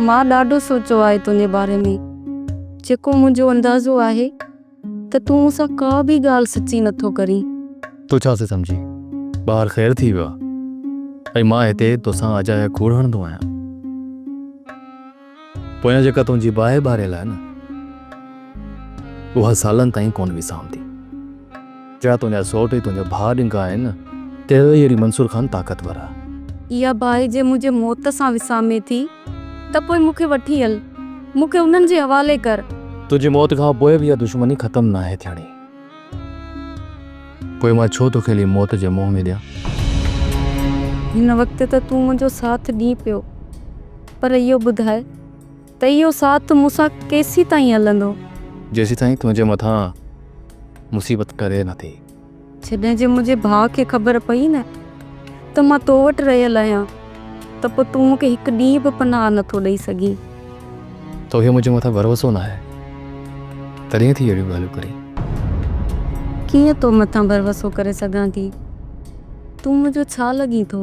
मां ॾाढो सोचियो आहे तुंहिंजे बारे में। जेको मुंहिंजो अंदाज़ो आहे त तूं मूंसां का बि ॻाल्हि सची नथो करीं। तूं छा से सम्झी? ॿाहिरि ख़ैरु थी वियो आहे ऐं मां हिते तोसां अजा जा कूड़ हणंदो आहियां। पोयां जेका तुंहिंजी बाहि ॿारियल आहे न, उहा सालनि ताईं कोन विसामंदी। जा तुंहिंजा सौट ऐं तुंहिंजा भाउ ॾिंगा आहिनि न, तहिड़ो ई अहिड़ी मंसूर ख़ान ताक़तवर आहे। इहा बाहि जे मुंहिंजे मौत सां विसामे थी त पोइ मूंखे वठी हल, मूंखे उन्हनि जे हवाले कर। तुंहिंजी मौत खां पोइ बि इहा दुश्मनी ख़तमु न आहे थियणी। पोइ मां छो तोखे हली मौत जे मुंहं में ॾियां? हिन वक़्त त तूं मुंहिंजो साथ ॾीं पियो, पर इहो ॿुधाए त इहो साथ मूंसां केसीं ताईं हलंदो? जेसीं ताईं तुंहिंजे मथां मुसीबत करे नथी। जॾहिं जे मुंहिंजे भाउ खे ख़बर पई न त मां तो वटि रहियल आहियां, त पोइ तूं मूंखे हिकु ॾींहुं बि पनाह नथो ॾेई सघीं। तोखे मुंहिंजे मथां भरोसो न आहे, तॾहिं थी अहिड़ियूं ॻाल्हियूं करी। कीअं तो मथां भरोसो करे सघां थी? तूं मुंहिंजो छा लॻी थो?